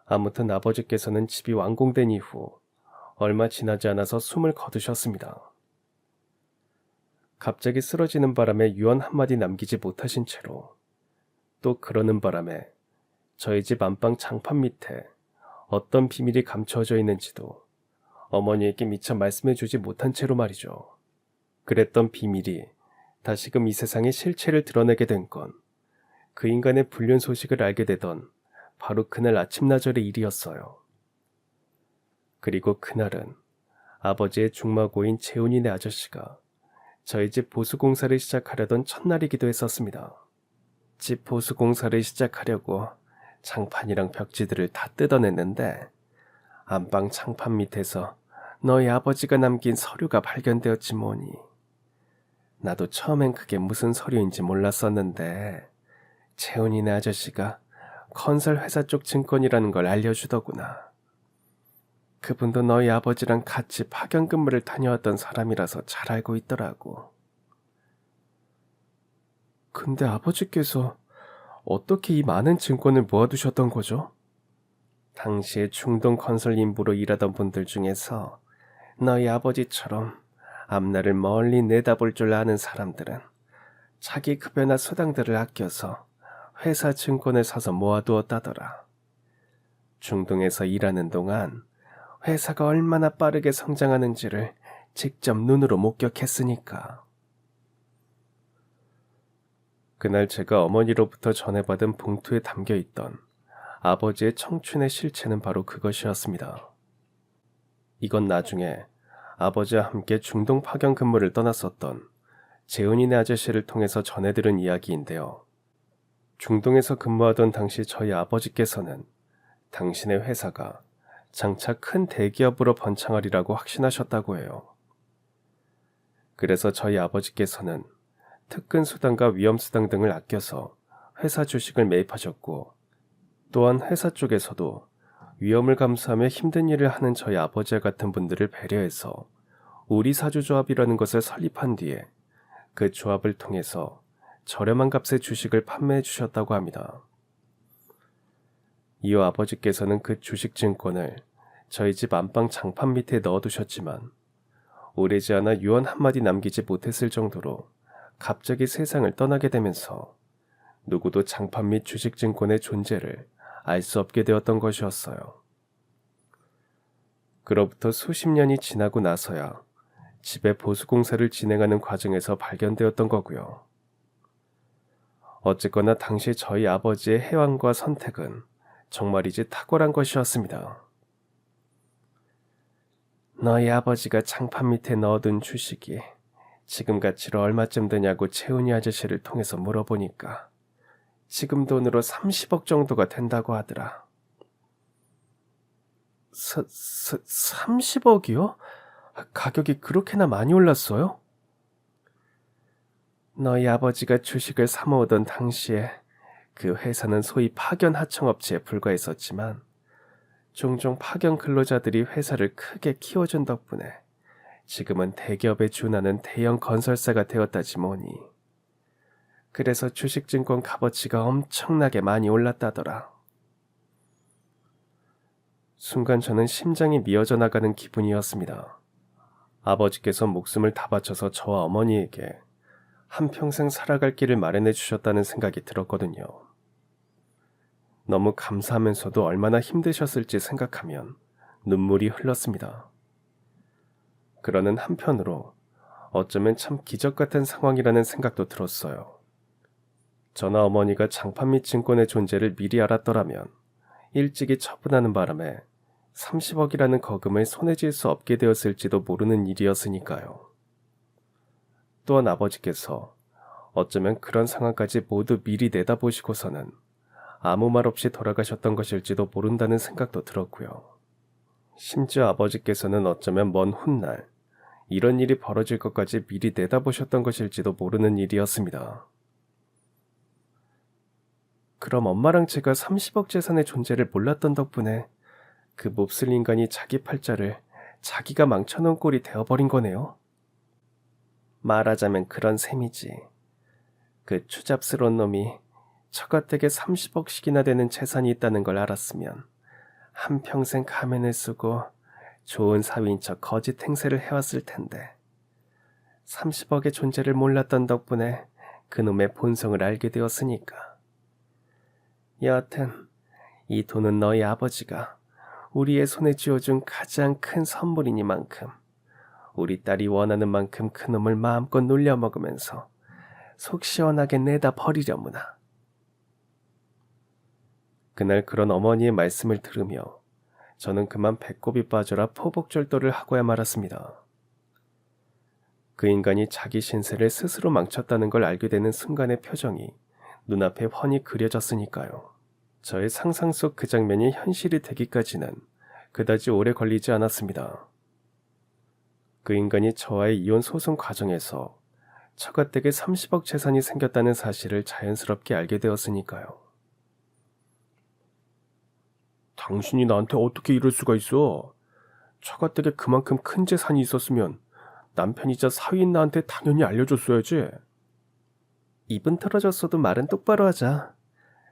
S1: 아무튼 아버지께서는 집이 완공된 이후 얼마 지나지 않아서 숨을 거두셨습니다. 갑자기 쓰러지는 바람에 유언 한마디 남기지 못하신 채로, 또 그러는 바람에 저희 집 안방 장판 밑에 어떤 비밀이 감춰져 있는지도 어머니에게 미처 말씀해주지 못한 채로 말이죠. 그랬던 비밀이 다시금 이 세상의 실체를 드러내게 된 건 그 인간의 불륜 소식을 알게 되던 바로 그날 아침나절의 일이었어요. 그리고 그날은 아버지의 중마고인 재훈이네 아저씨가 저희 집 보수공사를 시작하려던 첫날이기도 했었습니다. 집 보수공사를 시작하려고 장판이랑 벽지들을 다 뜯어냈는데 안방 장판 밑에서 너희 아버지가 남긴 서류가 발견되었지 뭐니. 나도 처음엔 그게 무슨 서류인지 몰랐었는데 재훈이네 아저씨가 건설회사 쪽 증권이라는 걸 알려주더구나. 그분도 너희 아버지랑 같이 파견 근무를 다녀왔던 사람이라서 잘 알고 있더라고. 근데 아버지께서 어떻게 이 많은 증권을 모아두셨던 거죠? 당시에 중동 건설 인부로 일하던 분들 중에서 너희 아버지처럼 앞날을 멀리 내다볼 줄 아는 사람들은 자기 급여나 수당들을 아껴서 회사 증권을 사서 모아두었다더라. 중동에서 일하는 동안 회사가 얼마나 빠르게 성장하는지를 직접 눈으로 목격했으니까. 그날 제가 어머니로부터 전해받은 봉투에 담겨있던 아버지의 청춘의 실체는 바로 그것이었습니다. 이건 나중에 아버지와 함께 중동 파견 근무를 떠났었던 재훈이네 아저씨를 통해서 전해들은 이야기인데요. 중동에서 근무하던 당시 저희 아버지께서는 당신의 회사가 장차 큰 대기업으로 번창하리라고 확신하셨다고 해요. 그래서 저희 아버지께서는 특근 수당과 위험 수당 등을 아껴서 회사 주식을 매입하셨고, 또한 회사 쪽에서도 위험을 감수하며 힘든 일을 하는 저희 아버지와 같은 분들을 배려해서 우리 사주조합이라는 것을 설립한 뒤에 그 조합을 통해서 저렴한 값의 주식을 판매해 주셨다고 합니다. 이후 아버지께서는 그 주식증권을 저희 집 안방 장판 밑에 넣어두셨지만 오래지 않아 유언 한마디 남기지 못했을 정도로 갑자기 세상을 떠나게 되면서 누구도 장판 및 주식증권의 존재를 알 수 없게 되었던 것이었어요. 그로부터 수십 년이 지나고 나서야 집에 보수공사를 진행하는 과정에서 발견되었던 거고요. 어쨌거나 당시 저희 아버지의 해왕과 선택은 정말이지 탁월한 것이었습니다. 너희 아버지가 장판 밑에 넣어둔 주식이 지금 가치로 얼마쯤 되냐고 채훈이 아저씨를 통해서 물어보니까 지금 돈으로 30억 정도가 된다고 하더라. 30억이요? 가격이 그렇게나 많이 올랐어요? 너희 아버지가 주식을 사모으던 당시에 그 회사는 소위 파견 하청업체에 불과했었지만 종종 파견 근로자들이 회사를 크게 키워준 덕분에 지금은 대기업에 준하는 대형 건설사가 되었다지 뭐니. 그래서 주식증권 값어치가 엄청나게 많이 올랐다더라. 순간 저는 심장이 미어져 나가는 기분이었습니다. 아버지께서 목숨을 다 바쳐서 저와 어머니에게 한평생 살아갈 길을 마련해 주셨다는 생각이 들었거든요. 너무 감사하면서도 얼마나 힘드셨을지 생각하면 눈물이 흘렀습니다. 그러는 한편으로 어쩌면 참 기적 같은 상황이라는 생각도 들었어요. 저나 어머니가 장판 및 증권의 존재를 미리 알았더라면 일찍이 처분하는 바람에 30억이라는 거금을 손에 쥘 수 없게 되었을지도 모르는 일이었으니까요. 또한 아버지께서 어쩌면 그런 상황까지 모두 미리 내다보시고서는 아무 말 없이 돌아가셨던 것일지도 모른다는 생각도 들었고요. 심지어 아버지께서는 어쩌면 먼 훗날 이런 일이 벌어질 것까지 미리 내다보셨던 것일지도 모르는 일이었습니다. 그럼 엄마랑 제가 30억 재산의 존재를 몰랐던 덕분에 그 몹쓸 인간이 자기 팔자를 자기가 망쳐놓은 꼴이 되어버린 거네요. 말하자면 그런 셈이지. 그 추잡스러운 놈이 처가댁에 30억씩이나 되는 재산이 있다는 걸 알았으면 한평생 가면을 쓰고 좋은 사위인 척 거짓 행세를 해왔을 텐데 30억의 존재를 몰랐던 덕분에 그놈의 본성을 알게 되었으니까. 여하튼 이 돈은 너희 아버지가 우리의 손에 쥐어준 가장 큰 선물이니만큼 우리 딸이 원하는 만큼 그놈을 마음껏 놀려먹으면서 속 시원하게 내다 버리려무나. 그날 그런 어머니의 말씀을 들으며 저는 그만 배꼽이 빠져라 포복절도를 하고야 말았습니다. 그 인간이 자기 신세를 스스로 망쳤다는 걸 알게 되는 순간의 표정이 눈앞에 훤히 그려졌으니까요. 저의 상상 속 그 장면이 현실이 되기까지는 그다지 오래 걸리지 않았습니다. 그 인간이 저와의 이혼 소송 과정에서 처가댁에 30억 재산이 생겼다는 사실을 자연스럽게 알게 되었으니까요. 당신이 나한테 어떻게 이럴 수가 있어? 처가댁에 그만큼 큰 재산이 있었으면 남편이자 사위인 나한테 당연히 알려줬어야지. 입은 털어졌어도 말은 똑바로 하자.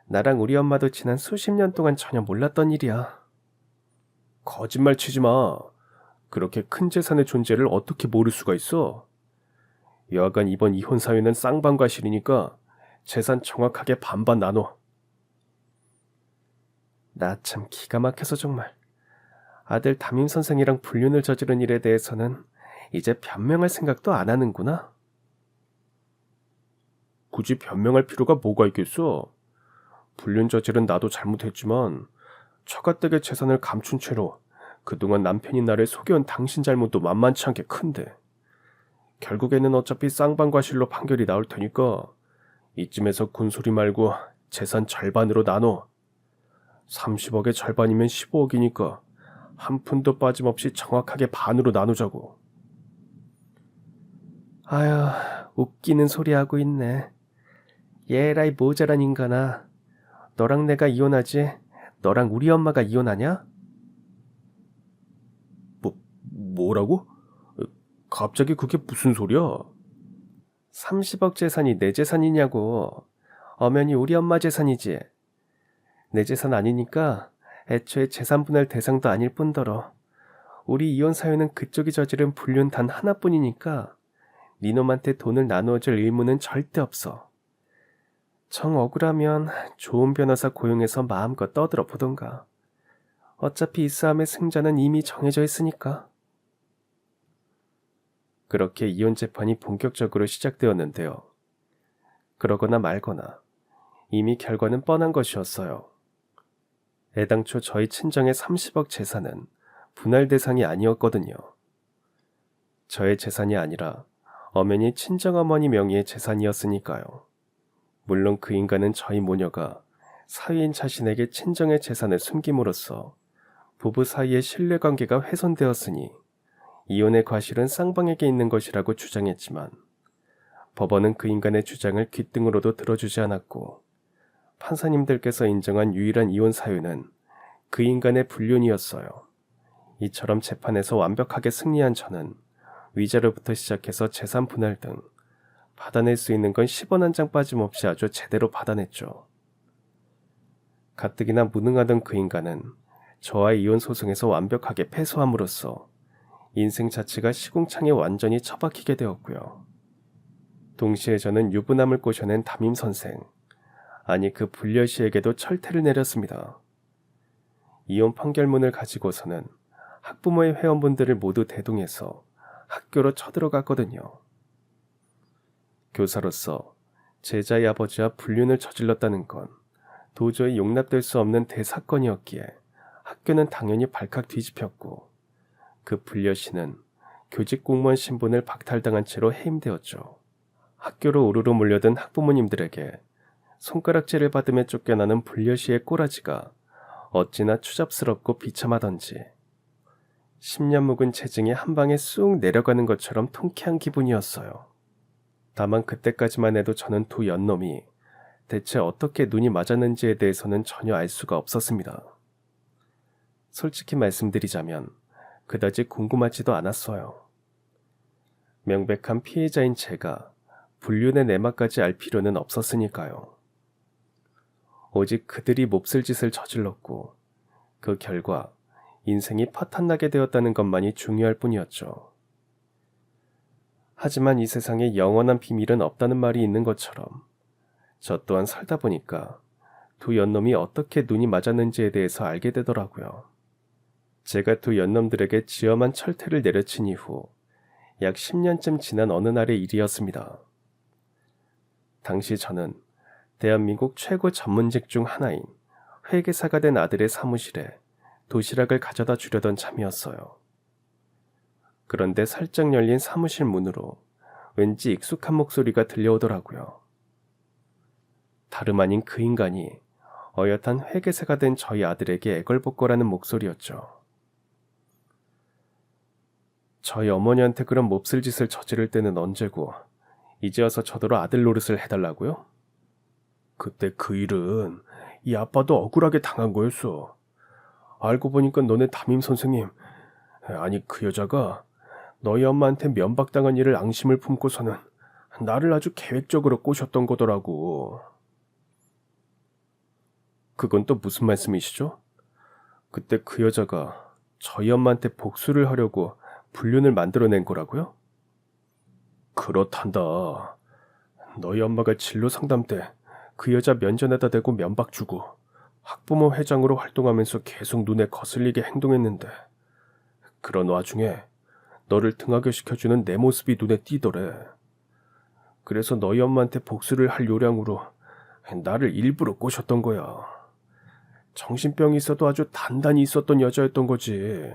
S1: 나랑 우리 엄마도 지난 수십 년 동안 전혀 몰랐던 일이야. 거짓말 치지 마. 그렇게 큰 재산의 존재를 어떻게 모를 수가 있어? 여하간 이번 이혼 사유는 쌍방과실이니까 재산 정확하게 반반 나눠. 나 참 기가 막혀서 정말. 아들 담임 선생이랑 불륜을 저지른 일에 대해서는 이제 변명할 생각도 안 하는구나. 굳이 변명할 필요가 뭐가 있겠어? 불륜 저지른 나도 잘못했지만 처가댁의 재산을 감춘 채로 그동안 남편이 나를 속여온 당신 잘못도 만만치 않게 큰데. 결국에는 어차피 쌍방과실로 판결이 나올 테니까 이쯤에서 군소리 말고 재산 절반으로 나눠. 30억의 절반이면 15억이니까 한 푼도 빠짐없이 정확하게 반으로 나누자고. 아휴, 웃기는 소리 하고 있네. 얘라이 모자란 인간아. 너랑 내가 이혼하지 너랑 우리 엄마가 이혼하냐? 뭐라고? 갑자기 그게 무슨 소리야? 30억 재산이 내 재산이냐고. 엄연히 우리 엄마 재산이지. 내 재산 아니니까 애초에 재산 분할 대상도 아닐 뿐더러 우리 이혼 사유는 그쪽이 저지른 불륜 단 하나뿐이니까 니놈한테 돈을 나누어줄 의무는 절대 없어. 정 억울하면 좋은 변호사 고용해서 마음껏 떠들어 보던가. 어차피 이 싸움의 승자는 이미 정해져 있으니까. 그렇게 이혼 재판이 본격적으로 시작되었는데요. 그러거나 말거나 이미 결과는 뻔한 것이었어요. 애당초 저희 친정의 30억 재산은 분할 대상이 아니었거든요. 저의 재산이 아니라 엄연히 친정어머니 명의의 재산이었으니까요. 물론 그 인간은 저희 모녀가 사위인 자신에게 친정의 재산을 숨김으로써 부부 사이의 신뢰관계가 훼손되었으니 이혼의 과실은 쌍방에게 있는 것이라고 주장했지만 법원은 그 인간의 주장을 귓등으로도 들어주지 않았고 판사님들께서 인정한 유일한 이혼 사유는 그 인간의 불륜이었어요. 이처럼 재판에서 완벽하게 승리한 저는 위자료부터 시작해서 재산 분할 등 받아낼 수 있는 건 10원 한 장 빠짐없이 아주 제대로 받아냈죠. 가뜩이나 무능하던 그 인간은 저와의 이혼 소송에서 완벽하게 패소함으로써 인생 자체가 시궁창에 완전히 처박히게 되었고요. 동시에 저는 유부남을 꼬셔낸 담임 선생, 아니 그 불려시에게도 철퇴를 내렸습니다. 이혼 판결문을 가지고서는 학부모의 회원분들을 모두 대동해서 학교로 쳐들어갔거든요. 교사로서 제자의 아버지와 불륜을 저질렀다는 건 도저히 용납될 수 없는 대사건이었기에 학교는 당연히 발칵 뒤집혔고 그 불려시는 교직 공무원 신분을 박탈당한 채로 해임되었죠. 학교로 우르르 몰려든 학부모님들에게 손가락질을 받으며 쫓겨나는 불려시의 꼬라지가 어찌나 추잡스럽고 비참하던지 10년 묵은 체증이 한 방에 쑥 내려가는 것처럼 통쾌한 기분이었어요. 다만 그때까지만 해도 저는 두 연놈이 대체 어떻게 눈이 맞았는지에 대해서는 전혀 알 수가 없었습니다. 솔직히 말씀드리자면 그다지 궁금하지도 않았어요. 명백한 피해자인 제가 불륜의 내막까지 알 필요는 없었으니까요. 오직 그들이 몹쓸 짓을 저질렀고 그 결과 인생이 파탄나게 되었다는 것만이 중요할 뿐이었죠. 하지만 이 세상에 영원한 비밀은 없다는 말이 있는 것처럼 저 또한 살다 보니까 두 연놈이 어떻게 눈이 맞았는지에 대해서 알게 되더라고요. 제가 두 연놈들에게 지엄한 철퇴를 내려친 이후 약 10년쯤 지난 어느 날의 일이었습니다. 당시 저는 대한민국 최고 전문직 중 하나인 회계사가 된 아들의 사무실에 도시락을 가져다 주려던 참이었어요. 그런데 살짝 열린 사무실 문으로 왠지 익숙한 목소리가 들려오더라고요. 다름 아닌 그 인간이 어엿한 회계사가 된 저희 아들에게 애걸복걸하는 목소리였죠. 저희 어머니한테 그런 몹쓸 짓을 저지를 때는 언제고 이제 와서 저더러 아들 노릇을 해달라고요? 그때 그 일은 이 아빠도 억울하게 당한 거였어. 알고 보니까 너네 담임 선생님, 아니 그 여자가 너희 엄마한테 면박당한 일을 앙심을 품고서는 나를 아주 계획적으로 꼬셨던 거더라고. 그건 또 무슨 말씀이시죠? 그때 그 여자가 저희 엄마한테 복수를 하려고 불륜을 만들어낸 거라고요? 그렇단다. 너희 엄마가 진로 상담 때 그 여자 면전에다 대고 면박 주고 학부모 회장으로 활동하면서 계속 눈에 거슬리게 행동했는데 그런 와중에 너를 등하교 시켜주는 내 모습이 눈에 띄더래. 그래서 너희 엄마한테 복수를 할 요량으로 나를 일부러 꼬셨던 거야. 정신병이 있어도 아주 단단히 있었던 여자였던 거지.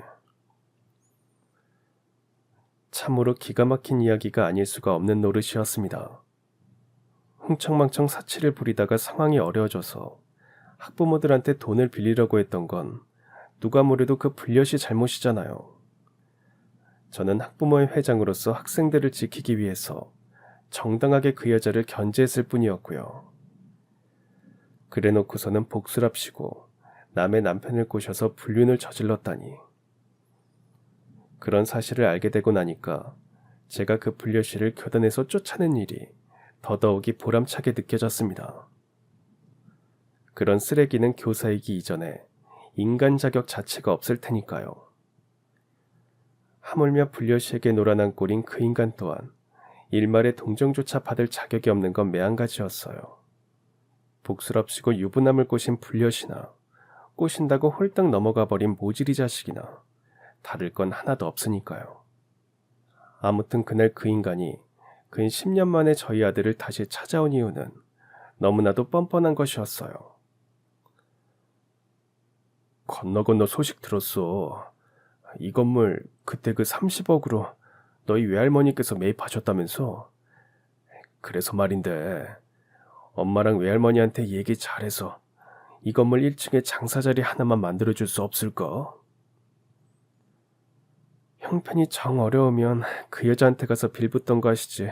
S1: 참으로 기가 막힌 이야기가 아닐 수가 없는 노릇이었습니다. 흥청망청 사치를 부리다가 상황이 어려워져서 학부모들한테 돈을 빌리려고 했던 건 누가 뭐래도 그 불려시 잘못이잖아요. 저는 학부모의 회장으로서 학생들을 지키기 위해서 정당하게 그 여자를 견제했을 뿐이었고요. 그래놓고서는 복수랍시고 남의 남편을 꼬셔서 불륜을 저질렀다니. 그런 사실을 알게 되고 나니까 제가 그 불려시를 교단에서 쫓아낸 일이 더더욱이 보람차게 느껴졌습니다. 그런 쓰레기는 교사이기 이전에 인간 자격 자체가 없을 테니까요. 하물며 불려시에게 놀아난 꼴인 그 인간 또한 일말의 동정조차 받을 자격이 없는 건 매한가지였어요. 복스럽시고 유부남을 꼬신 불려시나 꼬신다고 홀딱 넘어가 버린 모질이 자식이나 다를 건 하나도 없으니까요. 아무튼 그날 그 인간이 근 10년 만에 저희 아들을 다시 찾아온 이유는 너무나도 뻔뻔한 것이었어요. 건너 소식 들었어. 이 건물 그때 그 30억으로 너희 외할머니께서 매입하셨다면서? 그래서 말인데 엄마랑 외할머니한테 얘기 잘해서 이 건물 1층에 장사자리 하나만 만들어줄 수 없을까? 형편이 정 어려우면 그 여자한테 가서 빌붙던 거 아시지?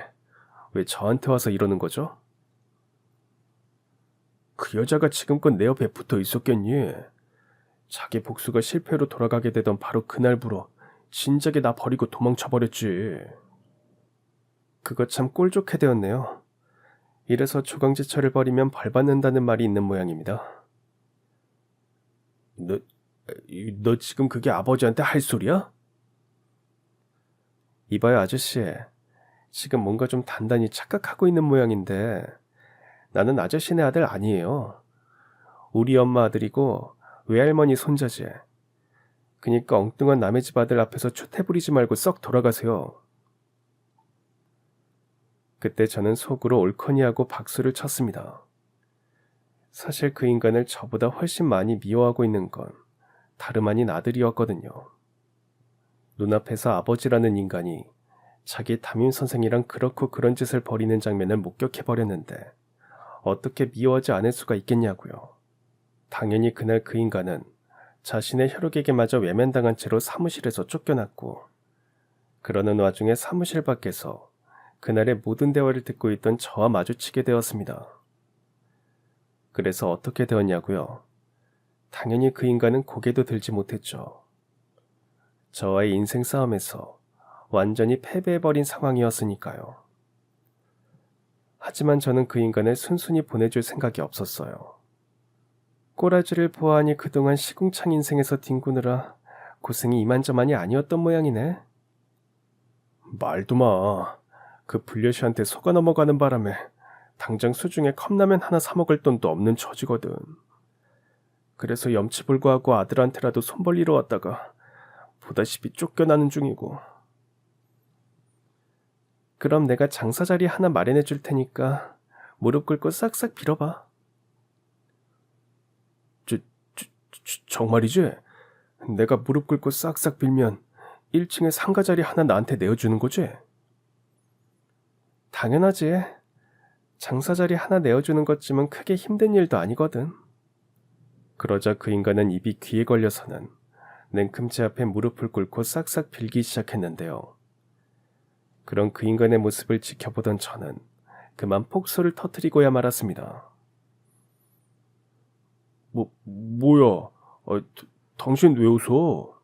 S1: 왜 저한테 와서 이러는 거죠? 그 여자가 지금껏 내 옆에 붙어 있었겠니? 자기 복수가 실패로 돌아가게 되던 바로 그날부로 진작에 나 버리고 도망쳐버렸지. 그거 참 꼴 좋게 되었네요. 이래서 조강지처를 버리면 벌받는다는 말이 있는 모양입니다. 너 지금 그게 아버지한테 할 소리야? 이봐요 아저씨. 지금 뭔가 좀 단단히 착각하고 있는 모양인데 나는 아저씨네 아들 아니에요. 우리 엄마 아들이고 외할머니 손자지. 그니까 엉뚱한 남의 집 아들 앞에서 추태 부리지 말고 썩 돌아가세요. 그때 저는 속으로 옳거니하고 박수를 쳤습니다. 사실 그 인간을 저보다 훨씬 많이 미워하고 있는 건 다름 아닌 아들이었거든요. 눈앞에서 아버지라는 인간이 자기 담임선생이랑 그렇고 그런 짓을 벌이는 장면을 목격해버렸는데 어떻게 미워하지 않을 수가 있겠냐고요. 당연히 그날 그 인간은 자신의 혈육에게마저 외면당한 채로 사무실에서 쫓겨났고 그러는 와중에 사무실 밖에서 그날의 모든 대화를 듣고 있던 저와 마주치게 되었습니다. 그래서 어떻게 되었냐고요? 당연히 그 인간은 고개도 들지 못했죠. 저와의 인생 싸움에서 완전히 패배해버린 상황이었으니까요. 하지만 저는 그 인간을 순순히 보내줄 생각이 없었어요. 꼬라지를 보아하니 그동안 시궁창 인생에서 뒹구느라 고생이 이만저만이 아니었던 모양이네. 말도 마. 그 불려시한테 속아 넘어가는 바람에 당장 수중에 컵라면 하나 사 먹을 돈도 없는 처지거든. 그래서 염치불구하고 아들한테라도 손 벌리러 왔다가 보다시피 쫓겨나는 중이고. 그럼 내가 장사자리 하나 마련해 줄 테니까 무릎 꿇고 싹싹 빌어봐. 정말이지? 내가 무릎 꿇고 싹싹 빌면 1층에 상가자리 하나 나한테 내어주는 거지? 당연하지. 장사자리 하나 내어주는 것쯤은 크게 힘든 일도 아니거든. 그러자 그 인간은 입이 귀에 걸려서는 냉큼지 앞에 무릎을 꿇고 싹싹 빌기 시작했는데요. 그런 그 인간의 모습을 지켜보던 저는 그만 폭소를 터뜨리고야 말았습니다. 뭐야? 당신 왜 웃어?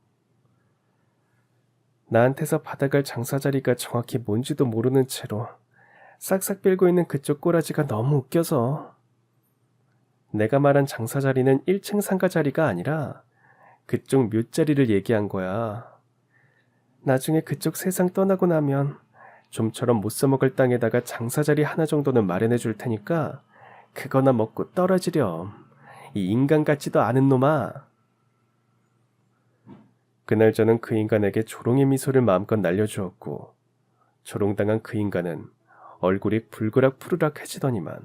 S1: 나한테서 받아갈 장사자리가 정확히 뭔지도 모르는 채로 싹싹 빌고 있는 그쪽 꼬라지가 너무 웃겨서. 내가 말한 장사자리는 1층 상가자리가 아니라 그쪽 묘자리를 얘기한 거야. 나중에 그쪽 세상 떠나고 나면 좀처럼 못 써먹을 땅에다가 장사자리 하나 정도는 마련해 줄 테니까 그거나 먹고 떨어지렴. 이 인간 같지도 않은 놈아. 그날 저는 그 인간에게 조롱의 미소를 마음껏 날려주었고 조롱당한 그 인간은 얼굴이 불그락 푸르락해지더니만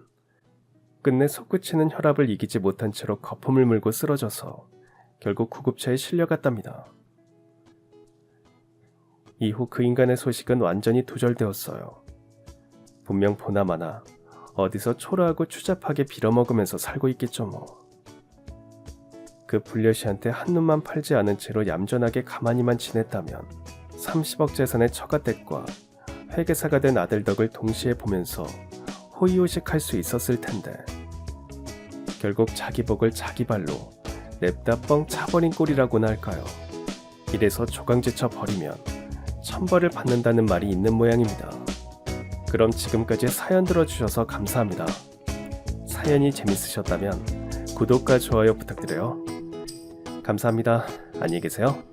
S1: 끝내 솟구치는 혈압을 이기지 못한 채로 거품을 물고 쓰러져서 결국 구급차에 실려갔답니다. 이후 그 인간의 소식은 완전히 두절되었어요. 분명 보나마나 어디서 초라하고 추잡하게 빌어먹으면서 살고 있겠죠 뭐. 그 불려시한테 한눈만 팔지 않은 채로 얌전하게 가만히만 지냈다면 30억 재산의 처가댁과 회계사가 된 아들 덕을 동시에 보면서 호의호식할 수 있었을 텐데 결국 자기 복을 자기 발로 냅다 뻥 차버린 꼴이라고나 할까요. 이래서 조강지쳐 버리면 천벌을 받는다는 말이 있는 모양입니다. 그럼 지금까지 사연 들어주셔서 감사합니다. 사연이 재밌으셨다면 구독과 좋아요 부탁드려요. 감사합니다. 안녕히 계세요.